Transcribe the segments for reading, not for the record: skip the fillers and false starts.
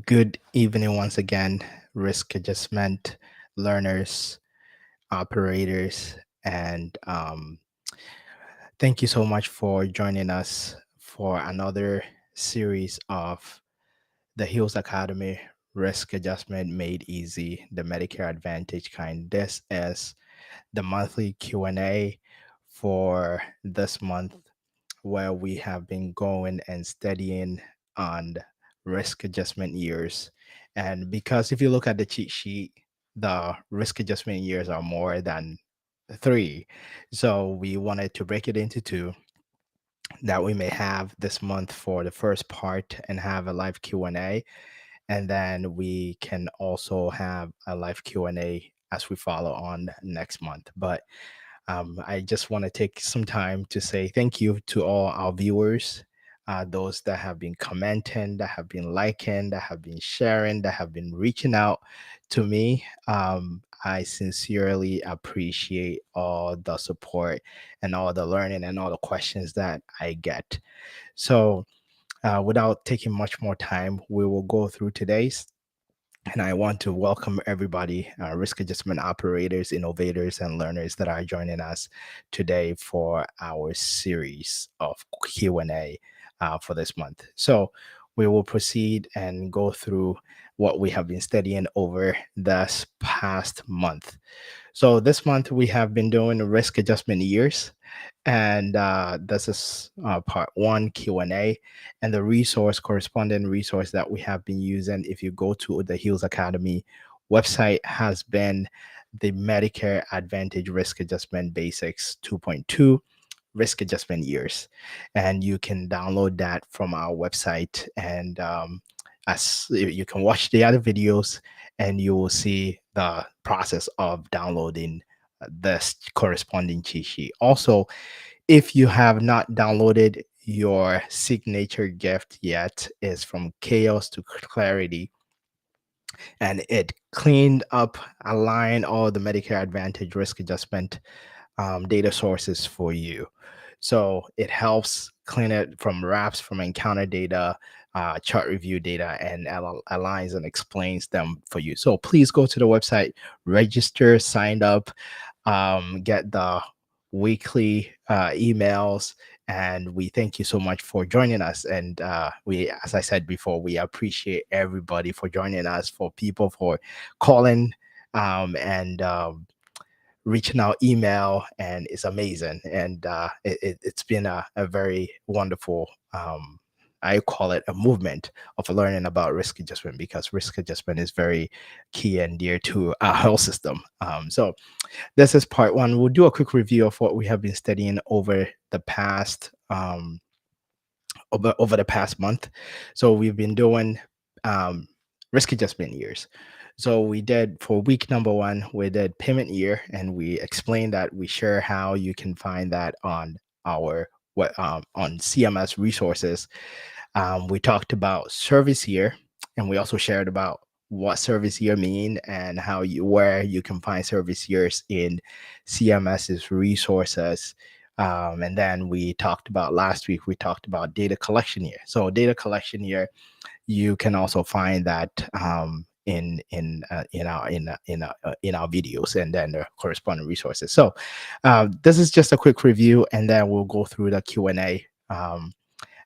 Good evening once again, risk adjustment learners, operators, and thank you so much for joining us for another series of the Hills Academy Risk Adjustment Made Easy, the Medicare Advantage kind. This is the monthly Q&A for this month where we have been going and studying on risk adjustment years. And because if you look at the cheat sheet, the risk adjustment years are more than three. So we wanted to break it into two that we may have this month for the first part and have a live Q&A, and then we can also have a live Q&A as we follow on next month. But I just want to take some time to say thank you to all our viewers, those that have been commenting, that have been liking, that have been sharing, that have been reaching out to me. I sincerely appreciate all the support and all the learning and all the questions that I get. So, without taking much more time, we will go through today's, and I want to welcome everybody, risk adjustment operators, innovators, and learners that are joining us today for our series of Q&A for this month. So we will proceed and go through what we have been studying over this past month. So this month we have been doing risk adjustment years, and this is part one Q&A, and the corresponding resource that we have been using. If you go to the Hills Academy website, has been the Medicare Advantage Risk Adjustment Basics 2.2 risk adjustment years, and you can download that from our website, and as you can watch the other videos, and you will see the process of downloading this corresponding cheat sheet. Also, if you have not downloaded your signature gift yet, is from chaos to clarity, and it cleaned up, aligned all the Medicare Advantage risk adjustment data sources for you. So it helps clean it from wraps, from encounter data, chart review data, and aligns and explains them for you. So please go to the website, register, sign up, get the weekly emails. And we thank you so much for joining us. And we, as I said before, we appreciate everybody for joining us, for people for calling and reaching out email, and it's amazing. And it's been a very wonderful, I call it a movement of learning about risk adjustment, because risk adjustment is very key and dear to our health system. So this is part one. We'll do a quick review of what we have been studying over the past over the past month. So we've been doing um, risk adjustment years. So we did, for week number one, we did payment year, and we explained that. We share how you can find that on our on CMS resources. We talked about service year, and we also shared about what service year mean, and how you, where you can find service years in CMS's resources. And then we talked about, last week we talked about data collection year. So data collection year, you can also find that in our videos, and then the corresponding resources. So this is just a quick review, and then we'll go through the Q&A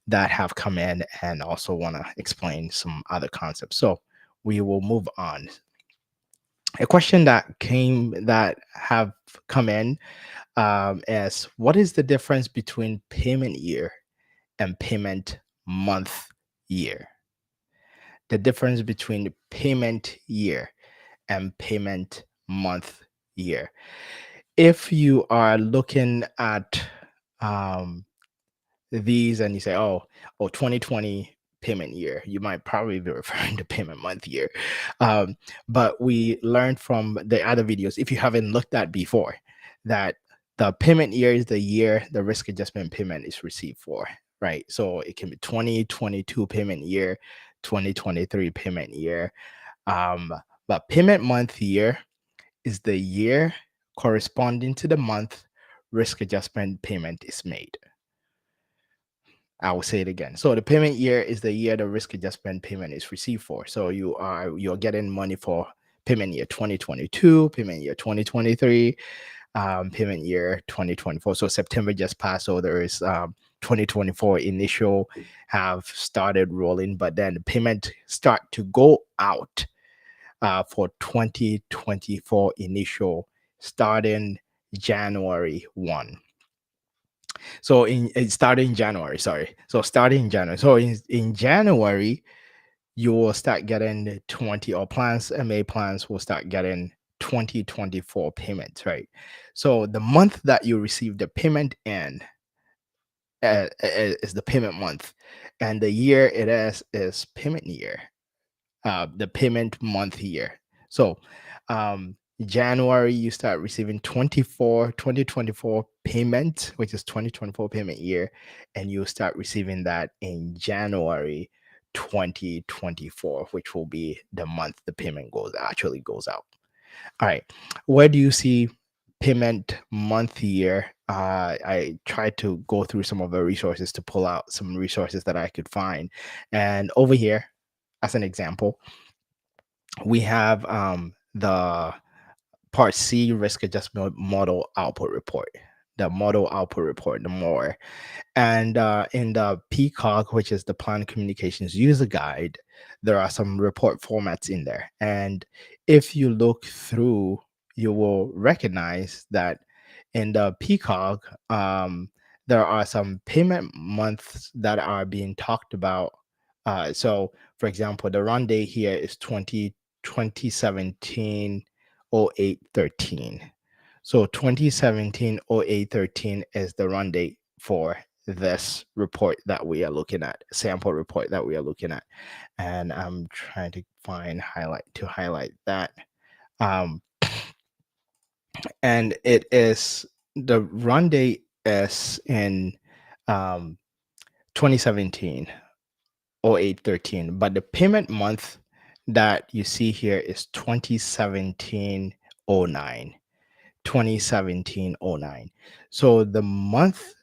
that have come in, and also want to explain some other concepts. So we will move on. A question that have come in is, what is the difference between payment year and payment month year? The difference between payment year and payment month year. If you are looking at these and you say, oh, 2020 payment year, you might probably be referring to payment month year. But we learned from the other videos, if you haven't looked at before, that the payment year is the year the risk adjustment payment is received for, right? So it can be 2022 payment year, 2023 payment year. But payment month year is the year corresponding to the month risk adjustment payment is made. I will say it again. So the payment year is the year the risk adjustment payment is received for. So you're getting money for payment year 2022, payment year 2023, payment year 2024. So September just passed, so there is 2024 initial have started rolling, but then the payment start to go out for 2024 initial starting January 1. So it started in January, sorry. So starting in January. So in January, you will start getting the 20 or plans, MA plans will start getting 2024 payments, right? So the month that you receive the payment in is the payment month, and the year it is payment year, the payment month year. So January you start receiving 2024 payment, which is 2024 payment year, and you start receiving that in January 2024, which will be the month the payment actually goes out. All right, where do you see payment month year? I tried to go through some of the resources to pull out some resources that I could find, and over here as an example, we have the part C risk adjustment model output report, the model output report, the more. And in the PCOG, which is the Plan Communications User Guide, there are some report formats in there. And if you look through, you will recognize that in the PCOG, there are some payment months that are being talked about. So, for example, the run date here is 2017 0813. So 2017 0813 is the run date for this report that we are looking at, sample report that we are looking at. And I'm trying to highlight that. Um, and it is the run date is in um, 2017 0813, but the payment month that you see here is 2017 09. 2017 09. So the month,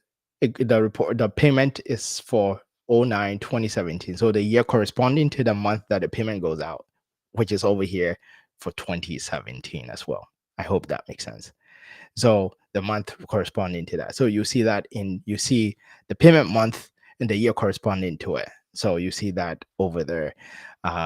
the payment is for 09 2017. So the year corresponding to the month that the payment goes out, which is over here for 2017 as well. I hope that makes sense. So the month corresponding to that. So you see the payment month and the year corresponding to it. So you see that over there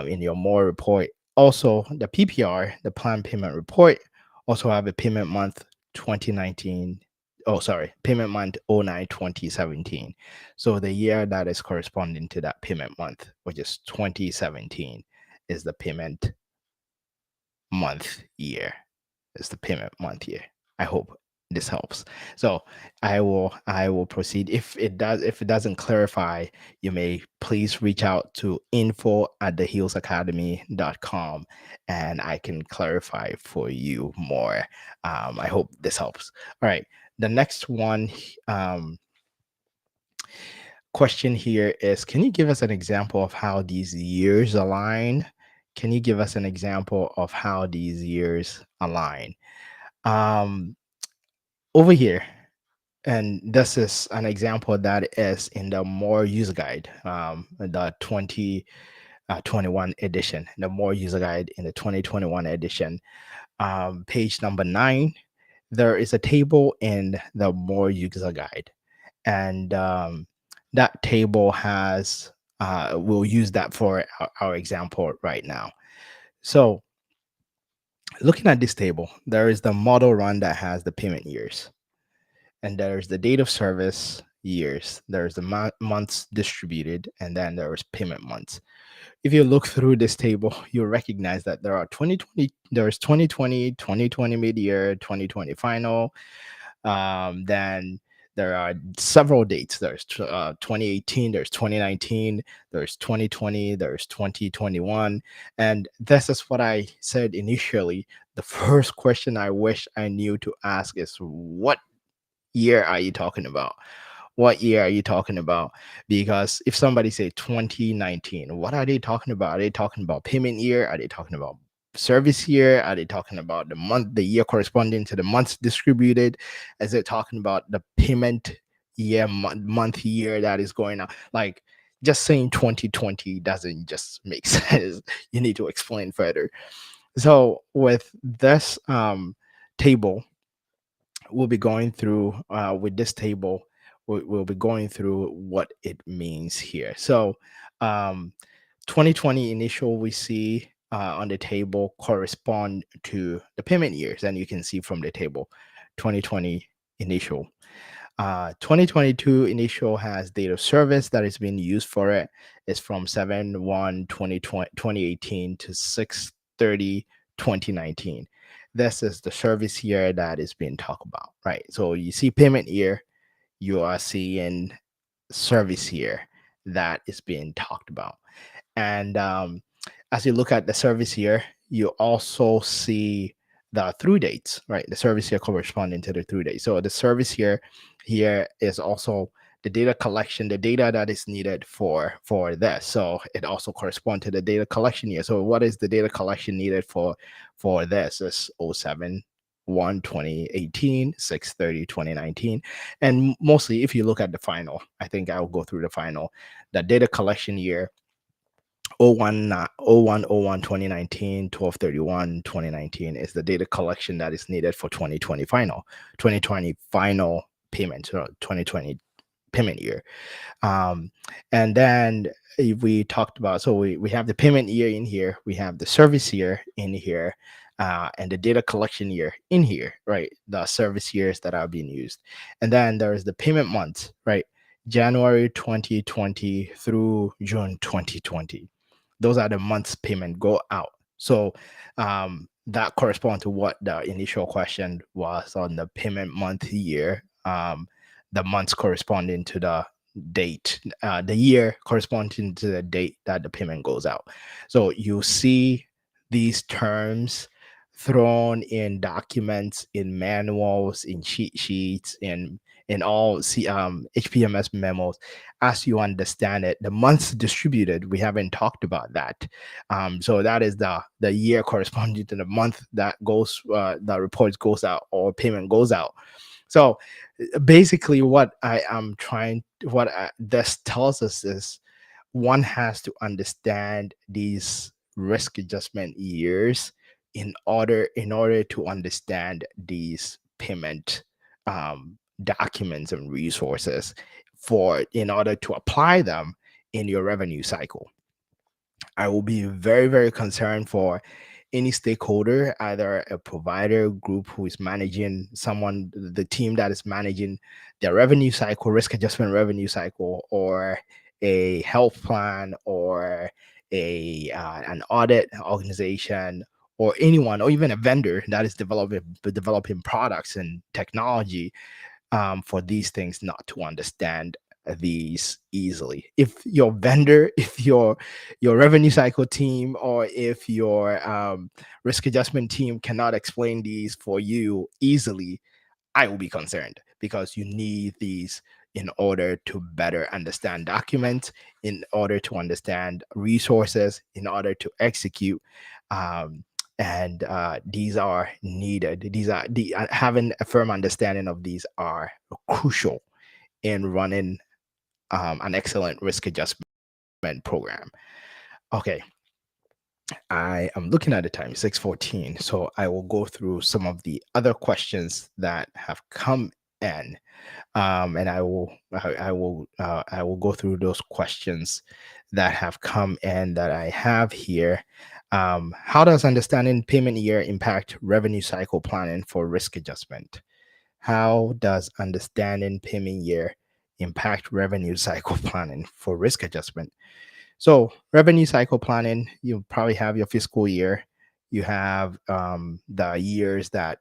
in your more report. Also, the PPR, the plan payment report, also have a payment month 2019. Oh, sorry, payment month 09 2017. So the year that is corresponding to that payment month, which is 2017, is the payment month year. Is the payment month year. I hope this helps. So I will proceed. If it doesn't clarify, you may please reach out to info@thehillsacademy.com and I can clarify for you more. I hope this helps. All right. The next one question here is, can you give us an example of how these years align? Can you give us an example of how these years align? Um, over here, and this is an example that is in the more user guide, the 2021 edition, the more user guide in the 2021 edition, page number 9. There is a table in the more user guide, and that table has we'll use that for our example right now. So looking at this table, there is the model run that has the payment years, and there's the date of service years, there's the months distributed, and then there's payment months. If you look through this table, you'll recognize that there's 2020, 2020 mid-year, 2020 final. Then there are several dates. There's 2018, there's 2019, there's 2020, there's 2021. And this is what I said initially. The first question I wish I knew to ask is, what year are you talking about? What year are you talking about? Because if somebody say 2019, what are they talking about? Are they talking about payment year? Are they talking about service year? Are they talking about the month, the year corresponding to the months distributed? Is it talking about the payment month year that is going on. Like, just saying 2020 doesn't just make sense. You need to explain further. So with this table, we'll be going through with this table, we'll be going through what it means here. So um 2020 initial we see on the table correspond to the payment years, and you can see from the table 2020 initial. 2022 initial has date of service that is being used for it. It's from 7/1/2018 to 6/30/2019. This is the service year that is being talked about, right? So you see payment year, you are seeing service year that is being talked about. And as you look at the service year, you also see the through dates, right? The service year corresponding to the through date. So the service year here is also the data collection, the data that is needed for this. So it also corresponds to the data collection year. So what is the data collection needed for this? Is 07/1/2018, 6/30/2019. And mostly if you look at the final, I think I'll go through the final. The data collection year 01/01/2019, 12/31/2019 is the data collection that is needed for 2020 final payment, or 2020 payment year. um, and then if we talked about, so we have the payment year in here, we have the service year in here, and the data collection year in here, right? The service years that are being used. And then there's the payment months, right? January 2020 through June 2020. Those are the months payment go out. So that corresponds to what the initial question was on the payment month year. The months corresponding to the date, the year corresponding to the date that the payment goes out. So you see these terms thrown in documents, in manuals, in cheat sheets, in all HPMS memos. As you understand it, the months distributed, we haven't talked about that. So that is the year corresponding to the month that goes, the report goes out or payment goes out. So basically what I am trying, this tells us is one has to understand these risk adjustment years in order to understand these payment documents and resources, for in order to apply them in your revenue cycle. I will be very, very concerned for any stakeholder, either a provider group who is managing someone, the team that is managing their revenue cycle, risk adjustment revenue cycle, or a health plan, or an audit organization, or anyone, or even a vendor that is developing products and technology, for these things not to understand these easily. If your vendor, if your revenue cycle team, or if your risk adjustment team cannot explain these for you easily, I will be concerned, because you need these in order to better understand documents, in order to understand resources, in order to execute. And these are needed. These are having a firm understanding of these are crucial in running an excellent risk adjustment program. Okay, I am looking at the time, 6:14. So I will go through some of the other questions that have come in, and I will go through those questions that have come in that I have here. How does understanding payment year impact revenue cycle planning for risk adjustment? How does understanding payment year impact revenue cycle planning for risk adjustment? So revenue cycle planning, you probably have your fiscal year. You have the years that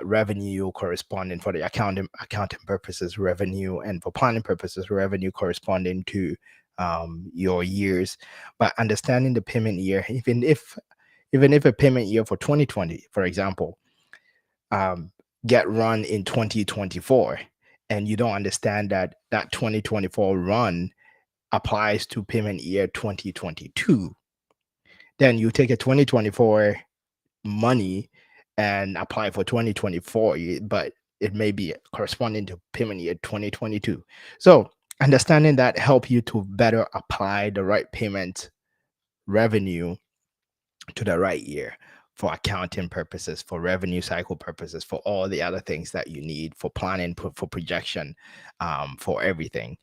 revenue corresponding for the accounting purposes, revenue, and for planning purposes, revenue corresponding to your years. But understanding the payment year, even if a payment year for 2020, for example, um, get run in 2024, and you don't understand that that 2024 run applies to payment year 2022, then you take a 2024 money and apply for 2024, but it may be corresponding to payment year 2022. So understanding that help you to better apply the right payment revenue to the right year for accounting purposes, for revenue cycle purposes, for all the other things that you need for planning, for projection, for everything.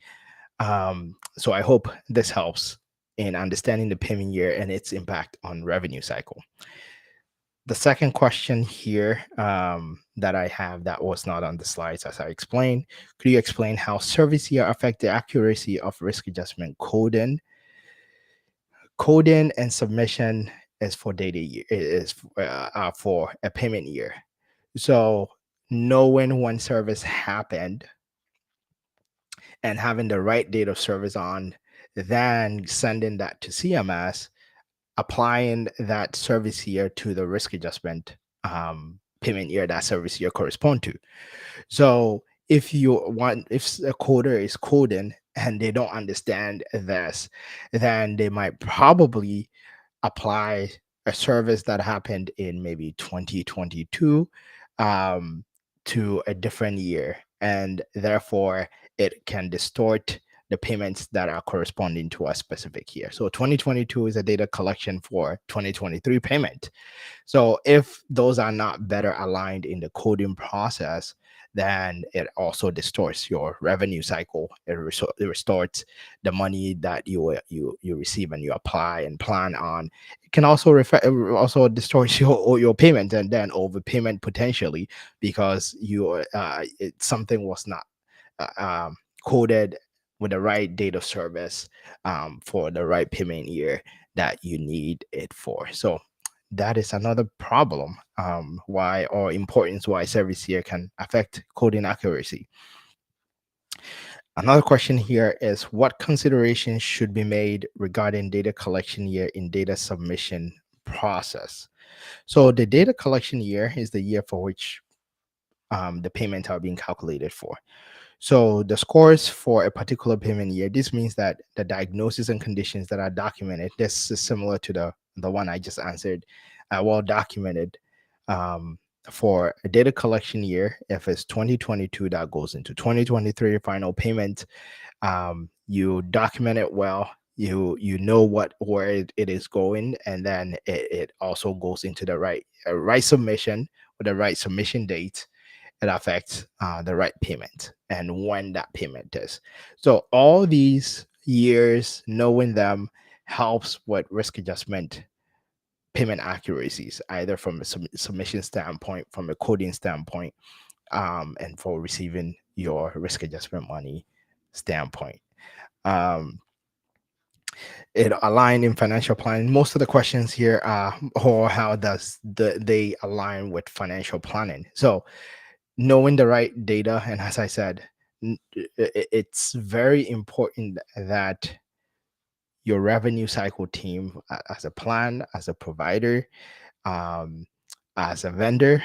So I hope this helps in understanding the payment year and its impact on revenue cycle. The second question here that I have that was not on the slides, as I explained, could you explain how service year affect the accuracy of risk adjustment coding? Coding and submission is for data year, is for a payment year. So knowing when service happened and having the right date of service on, then sending that to CMS, applying that service year to the risk adjustment payment year that service year correspond to. So if a coder is coding and they don't understand this, then they might probably apply a service that happened in maybe 2022 um, to a different year, and therefore it can distort the payments that are corresponding to a specific year. So 2022 is a data collection for 2023 payment. So if those are not better aligned in the coding process, then it also distorts your revenue cycle. It distorts the money that you receive and you apply and plan on. It can also also distort your payment, and then overpayment potentially because something was not coded with the right date of service for the right payment year that you need it for. So that is another problem why or importance why service here can affect coding accuracy. Another question here is what considerations should be made regarding data collection year in data submission process? So the data collection year is the year for which the payments are being calculated for. So the scores for a particular payment year, this means that the diagnosis and conditions that are documented, this is similar to the one I just answered, well documented for a data collection year. If it's 2022, that goes into 2023 final payment. You document it well. You know where it is going, and then it also goes into the right submission with the right submission date. It affects the right payment and when that payment is. So all these years, knowing them helps with risk adjustment payment accuracies, either from a submission standpoint, from a coding standpoint, and for receiving your risk adjustment money standpoint. Um, it align in financial planning. Most of the questions here are, or how does they align with financial planning? So knowing the right data, and as I said, it's very important that your revenue cycle team, as a plan, as a provider, um, as a vendor,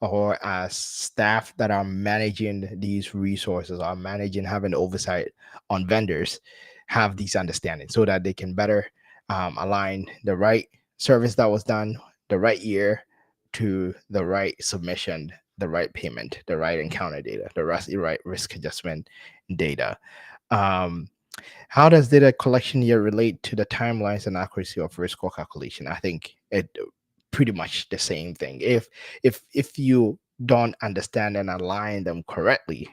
or as staff that are managing these resources, are managing, having oversight on vendors, have these understandings so that they can better align the right service that was done the right year to the right submission, the right payment, the right encounter data, right risk adjustment data. Um, how does data collection year relate to the timelines and accuracy of risk score calculation? I think it pretty much the same thing. If you don't understand and align them correctly,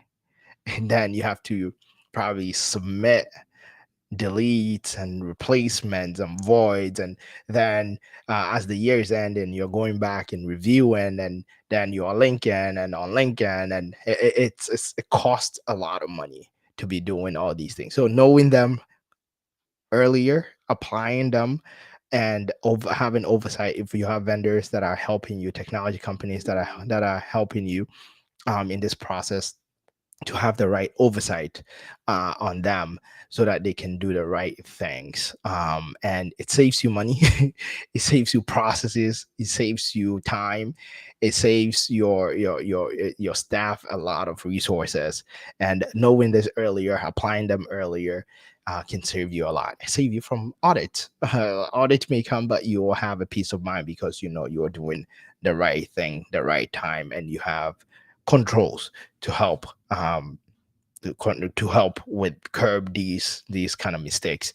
then you have to probably submit deletes and replacements and voids, and then as the years end and you're going back and reviewing, and then you're linking and on linking, and it costs a lot of money to be doing all these things. So knowing them earlier, applying them, and having oversight, if you have vendors that are helping you, technology companies that are helping you in this process, to have the right oversight on them so that they can do the right things. And it saves you money, it saves you processes, it saves you time, it saves your staff a lot of resources. And knowing this earlier, applying them earlier, can save you a lot. Save you from audit. Audit may come, but you will have a peace of mind because you know you're doing the right thing, the right time, and you have controls to help to help with curb these kind of mistakes,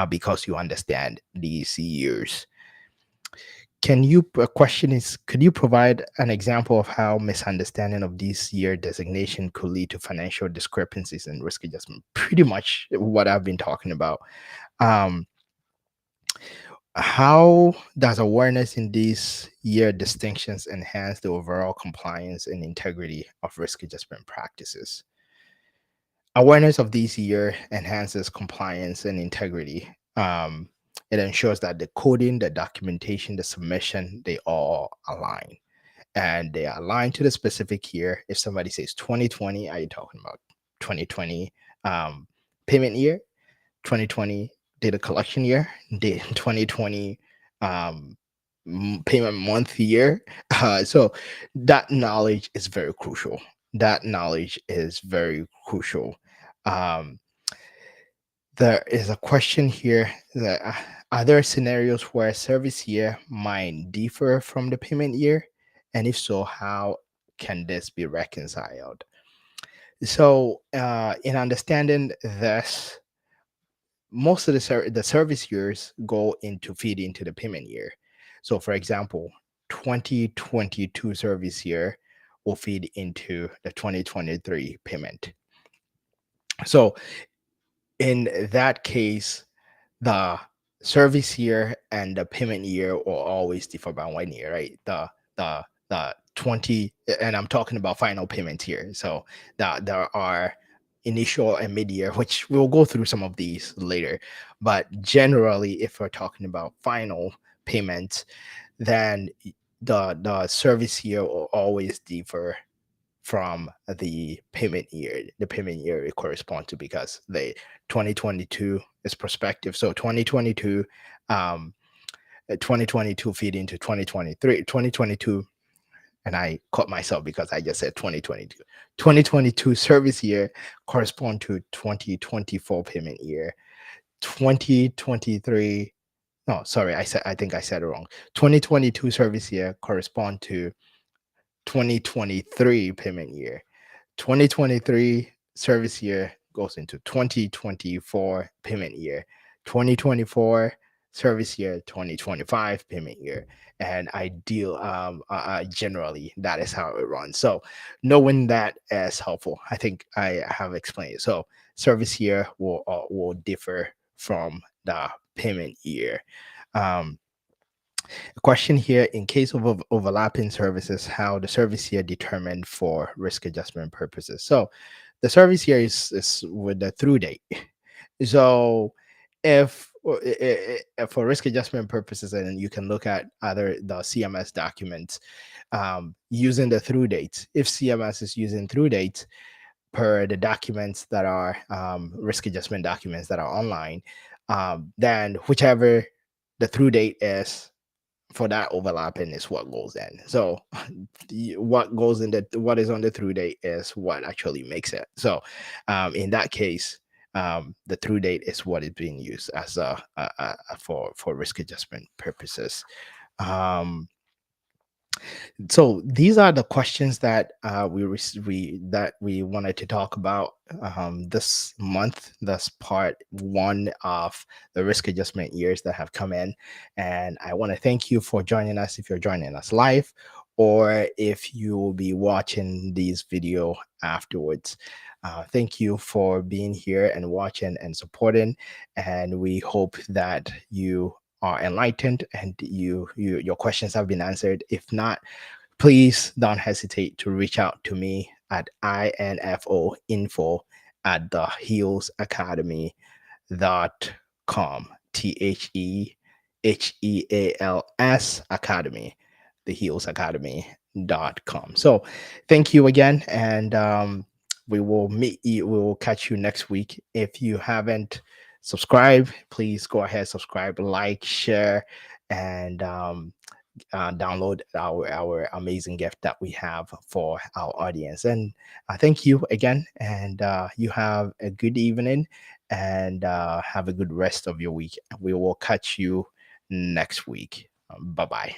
because you understand these years. Question is, could you provide an example of how misunderstanding of this year designation could lead to financial discrepancies and risk adjustment? Pretty much what I've been talking about. Um, how does awareness in these year distinctions enhance the overall compliance and integrity of risk adjustment practices? Awareness of these year enhances compliance and integrity. It ensures that the coding, the documentation, the submission, they all align, and they are aligned to the specific year. If somebody says 2020, are you talking about 2020 payment year, 2020 data collection year, 2020 um, payment month year? So that knowledge is very crucial. That knowledge is very crucial. Um, there is a question here that, are there scenarios where service year might differ from the payment year? And if so, how can this be reconciled? So, in understanding this, most of the service years go into feed into the payment year. So, for example, 2022 service year will feed into the 2023 payment. So, in that case, the service year and the payment year will always differ by 1 year, right? The 20, and I'm talking about final payment here. So there are initial and mid-year, which we'll go through some of these later. But generally, if we're talking about final payments, then the service year will always differ from the payment year it corresponds to, because the 2022 is prospective. So 2022, um 2022 feed into 2022, and I caught myself because I just said 2022 service year correspond to 2024 payment year. 2023, no, sorry, I think I said it wrong. 2022 service year correspond to 2023 payment year. 2023 service year goes into 2024 payment year. 2024 service year, 2025 payment year. And ideal, generally, that is how it runs. So knowing that is helpful. I think I have explained it. So service year will differ from the payment year. Um, a question here: in case of overlapping services, how the service year determined for risk adjustment purposes? So the service year is with the through date. So if for risk adjustment purposes, and you can look at other the CMS documents, using the through dates. If CMS is using through dates per the documents that are risk adjustment documents that are online, then whichever the through date is for that overlapping is what goes in. So what is on the through date is what actually makes it. So in that case, the through date is what is being used as for risk adjustment purposes. Um, so these are the questions that we wanted to talk about this month. That's part one of the risk adjustment years that have come in, and I want to thank you for joining us. If you're joining us live, or if you will be watching these video afterwards, thank you for being here and watching and supporting, and we hope that you are enlightened and your questions have been answered. If not, please don't hesitate to reach out to me at info at the heels academy dot com. TheHeals Academy, the heels academy.com. So thank you again, and we will catch you next week. If you haven't subscribed, please go ahead, subscribe, like, share, and download our amazing gift that we have for our audience. And thank you again, and you have a good evening, and have a good rest of your week. We will catch you next week. Bye bye.